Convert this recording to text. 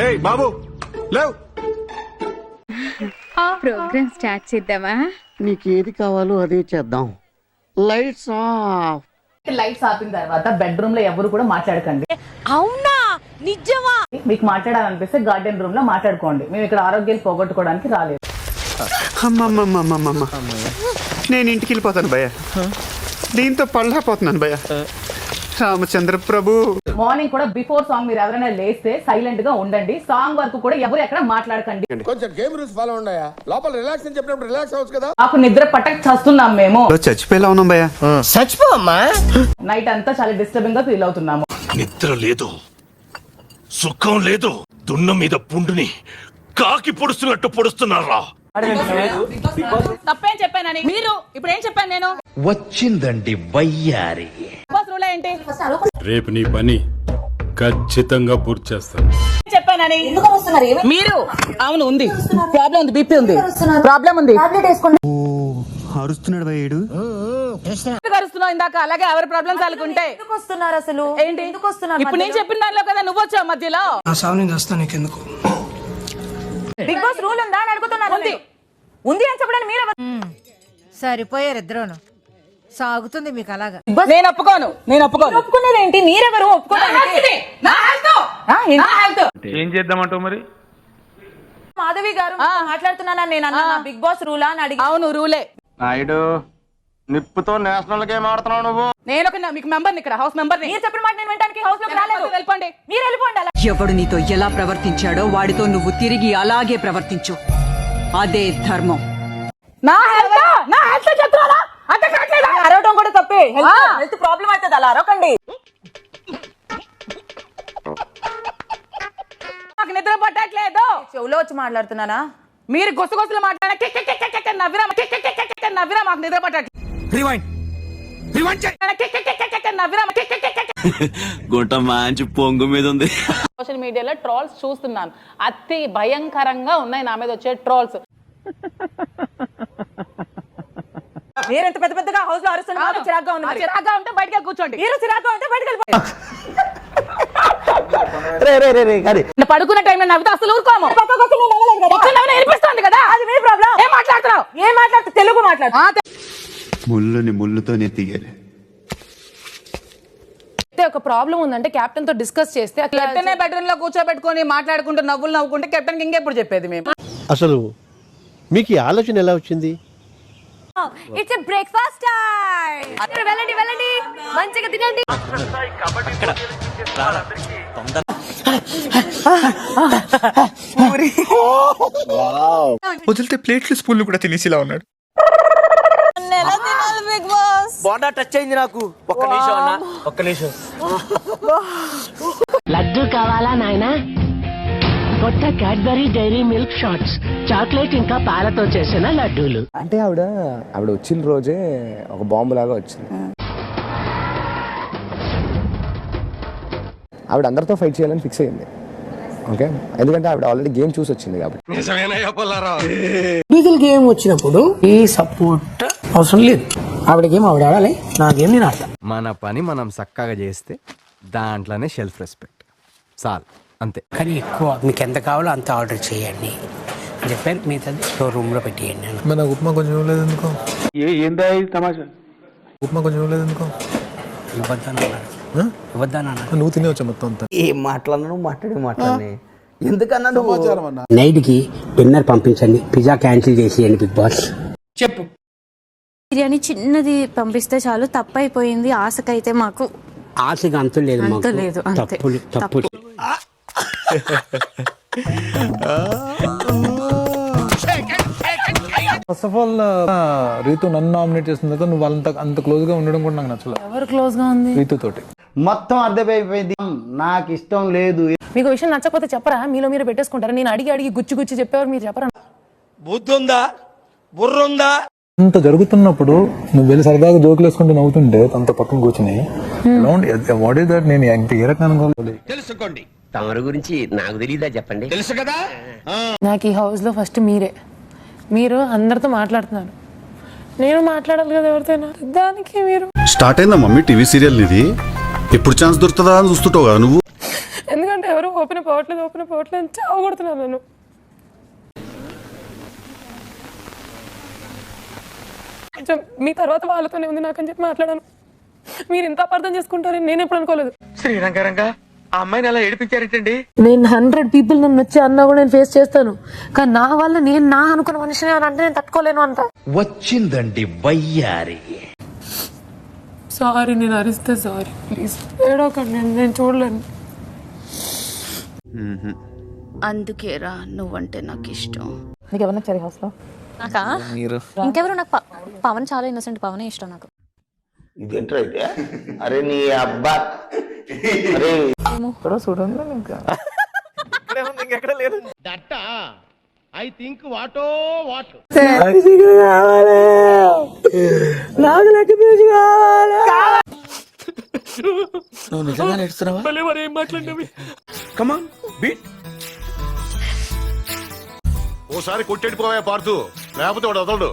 ఏయ్ బాబు లేవ్. Programme start చేద్దామా? నీకేది కావాలో అదే చేద్దాం. Lights off. లైట్స్ ఆపిన తర్వాత బెడ్రూమ్ లో ఎవరు కూడా మాట్లాడకండి. అవునా? నిజమా? మీకు మాట్లాడాలనిపిస్తే గార్డెన్ రూమ్ లో మాట్లాడుకోండి. మేము ఇక్కడ ఆరోగ్యాలు పోగొట్టుకోవడానికి రాలేదు. నేను ఇంటికి వెళ్ళిపోతాను భయ్య. దీంతో పళ్ళపోతున్నాను భయ్య. రామచంద్ర ప్రభు. మార్నింగ్ కూడా బిఫోర్ సాంగ్ మీరు ఎవరైనా లేస్తే సైలెంట్ గా ఉండండి. సాంగ్ వరకు కూడా ఎవరు ఎక్కడ మాట్లాడకండి. కొంచెం గేమ్ రూల్స్ ఫాలో ఉండయా. లోపల రిలాక్స్ అని చెప్పినప్పుడు రిలాక్స్ అవ్వచ్చు కదా. మాకు నిద్ర పట్టక చేస్తున్నాం మేము. చచ్చిపోయేలా ఉన్నాం భయ్య. చచ్చిపోమ్మా. నైట్ అంతా చాలా డిస్టర్బింగ్ గా ఫీల్ అవుతున్నాము. నిద్ర లేదు, సుఖం లేదు. దున్న మీద పుండుని కాకి పొడుస్తున్నట్టు పొడుస్తున్నారా? తప్పేం చెప్పానని మీరు ఇప్పుడు ఏం చెప్పాను నేను? వచ్చిందండి వయ్యారి. ఏంటి రేపు నీ పని ఖచ్చితంగా పూర్తి చేస్తాను చెప్పానని మీరు? అవును ఉంది, ప్రాబ్లం ఉంది, బీపీ ఉంది, ప్రాబ్లం ఉంది. అరుస్తున్నాడు భయ్యుడు. అరుస్తున్నావు ఇందాక. అలాగే ఎవరి ప్రాబ్లమ్స్ వాళ్ళకుంటే వస్తున్నారు అసలు ఏంటి? ఎందుకు వస్తున్నారు? ఇప్పుడు నేను చెప్పిన దానిలో కదా నువ్వు వచ్చావు మధ్యలో. బిగ్ బాస్ రూల్ ఉందా అని అడుగుతున్నాను. ఉంది అని చెప్పడానికి మీరు సరిపోయారు ఇద్దరును. సాగుతుంది మీకు అలాగా. నేను ఒప్పుకోను. ఒప్పుకునేది ఏంటి? మీరెవరు ఒప్పుకోవడానికి? ఏం చేద్దామంటావు మరి? మాధవి గారు మాట్లాడుతున్నాను నేను అన్నా. బిగ్ బాస్ రూలా అని అడిగి. అవును రూలే. నాయుడు నిప్పుతో నేషనల్ గేమ్ ఆడుతున్నావు నువ్వు. నేను మీకు మెంబర్ ఇక్కడ, హౌస్ మెంబర్. మీరు చెప్పిన మాట నేను వినడానికి హౌస్ లోకి రాలేదు. వెళ్ళిపోండి, మీరు వెళ్ళిపోండి. అలా ఎవడు నీతో ఎలా ప్రవర్తించాడో వాడితో నువ్వు తిరిగి అలాగే ప్రవర్తించు. అదే ధర్మం. నా హెల్త్ చెప్తారా? అరవటం కూడా తప్పే. హెల్త్ ప్రాబ్లం అవుతుంది. అలా అరవకండి. నాకు నిద్ర పట్టట్లేదు. చెవులో వచ్చి మాట్లాడుతున్నానా? మీరు గుసగుసలు మాట్లాడ నవ్విరా మాకు నిద్ర పట్టట్లేదు. గుంట మంచి పొంగు మీద ఉంది. సోషల్ మీడియాలో ట్రోల్స్ చూస్తున్నాను. అతి భయంకరంగా ఉన్నాయి నా మీద వచ్చే ట్రోల్స్. మీరు ఎంత పెద్ద పెద్దగా హౌస్ లో అరుస్తున్నారు. చిరాగ్గా ఉంది. చిరాగ్గా ఉంటే బయటకి కూర్చోండి. మీరు చిరాగ్గా ఉంటే బయటకు వెళ్ళిపోండి. పడుకునే టైంలో నవ్వుతా అసలు ఊరుకోము. వినిపిస్తుంది కదా. అది మీ ప్రాబ్లం. ఏం మాట్లాడుతున్నావు? తెలుగు మాట్లాడు. ముళ్ళుని ముళ్ళుతో నెత్తిగాలి. ఒక ప్రాబ్లం ఉందంటే కెప్టెన్ తో డిస్కస్ చేస్తే కెప్టెన్ బెడ్రూమ్ లో కూర్చోబెట్టుకుని మాట్లాడుకుంటూ నవ్వుకుంటే కెప్టెన్ ఇంకెప్పుడు చెప్పేది మేము? అసలు మీకు ఈ ఆలోచన ఎలా వచ్చింది? It's a breakfast time. వెళ్ళండి మంచిగా తినండి. వదిలితే ప్లేట్లు స్పూన్లు కూడా తినేసిలా ఉన్నాడు. బిగ్ బాస్ బోండా టచ్ అయింది నాకు. ఒక్క నిమిషం. లడ్డు కావాలా నాయనా? కొత్త Cadbury dairy milk shots, chocolate ఇంకా పాలతో చేసిన లడ్డూలు. అంటే ఆవిడ వచ్చిన రోజే ఒక బాంబు లాగా వచ్చింది. ఆవిడ అందరితో ఫైట్ చేయాలని ఫిక్స్ అయ్యింది. ఓకే, ఎందుకంటే ఆవిడ ఆల్రెడీ గేమ్ చూసి వచ్చింది కాబట్టి. లీగల్ గేమ్ వచ్చినప్పుడు ఈ సపోర్ట్ అవసరం లేదు. ఆవిడ గేమ్ ఆవిడ ఆడాలి, నా గేమ్ నేను ఆడతా. మన పని మనం చక్కగా చేస్తే దాంట్లోనే సెల్ఫ్ రెస్పెక్ట్ చాలు, అంతే. కానీ ఎక్కువ మీకు ఎంత కావాలో అంత ఆర్డర్ చేయండి అని చెప్పారు. మిగతాది స్టోర్ రూమ్ లో పెట్టేయండి. మన ఉప్మా కొంచెం ఇవ్వలేదు ఎందుకో. ఏందా తమాషా? ఉప్మా కొంచెం ఇవ్వలేదు ఎందుకో. ఇవ్వద్దాను నువ్వు తినేవచ్చా మొత్తం అంతా? ఏం మాట్లాడి ఎందుకన్నా నైట్ కి డిన్నర్ పంపించండి, పిజ్జా క్యాన్సిల్ చేసేయండి. బిగ్ బాస్ చెప్పు. బిర్యానీ చిన్నది పంపిస్తే చాలు. తప్పైపోయింది. ఆశకైతే మాకు ఆశగా అంత లేదు. తప్పు. ఫస్ట్ ఆఫ్ ఆల్ రీతు నన్ను నామినేట్ చేసిన తర్వాత నువ్వు అంత క్లోజ్ గా ఉండడం కూడా నాకు నచ్చలేదు. ఎవరు క్లోజ్ గా ఉంది? రీతు తోటి మొత్తం అర్థమైపోయింది. నాకు ఇష్టం లేదు. మీకు విషయం నచ్చకపోతే చెప్పరా? మీలో మీరు పెట్టేసుకుంటారా? నేను అడిగి గుచ్చి చెప్పేవారు మీరు చెప్పరా? బుద్ధుందా, బుర్రుందా? అంత జరుగుతున్నప్పుడు నువ్వు వెళ్ళి సరదాగా జోకులు వేసుకుంటూ నవ్వుతుంటే తనతో పక్కన కూర్చుని వాట్ ఈస్ దట్? నేను ఎంత ఏ రకంగా తెలుసుకోండి. తమరి గురించి నాకు తెలియదా చెప్పండి. తెలుసు కదా. నాకు ఈ హౌస్ లో ఫస్ట్ మీరు అందరితో మాట్లాడుతున్నారు. నేను మాట్లాడాలి కదా ఎవరితో. దానికి మీరు స్టార్ట్ అయిందా మమ్మీ టీవీ సీరియల్ ఇది? ఎప్పుడు ఛాన్స్ దొరుకుతుందా అని చూస్తుంటావు కదా నువ్వు. ఎందుకంటే ఎవరు ఓపెన్ అవ్వట్లేదు ఓపెన్ అప్ అవ్వట్లేదు అని చావగొడుతున్నాను నేను. కొంచెం మీ తర్వాత వాళ్ళతోనే ఉంది నాకని చెప్పి మాట్లాడాను. మీరు ఇంత అపార్థం చేసుకుంటారని నేను ఎప్పుడు అనుకోలేదు. శ్రీరంగారంగా ఆ అమ్మాయిని అలా ఏడిపించారేంటండి? నేను 100 people నన్ను వచ్చి అన్నా కూడా నేను ఫేస్ చేస్తాను, కానీ నా వల్ల నేను నా అనుకున్న మనిషిని అని అంటే నేను తట్టుకోలేను అంట. వచ్చిందండి వయ్యారి. సారీ, నేను అరిస్తే సారీ, ప్లీజ్ ఏడోకండి, నేను చూడలేను. అందుకేరా నువ్వంటే నాకు ఇష్టం. నీకు ఎవరు నచ్చారు హౌస్ లో? నాకా ఇంకెవరు? నాకు పవన్ చాలా ఇన్నోసెంట్, పవనే ఇష్టం నాకు. ఇదేంట్రా అయితే? అరే నీ అబ్బా, అరే చూడండి ఇంకా నాకు లెక్క పీచు కావాలి. నువ్వు నిజంగా నేర్చుతున్నావా? ఏం మాట్లాడినవి కమాన్ బీట్. ఓసారి కొట్టెడిపోయా పార్తు, లేకపోతే వాడు వదలడు.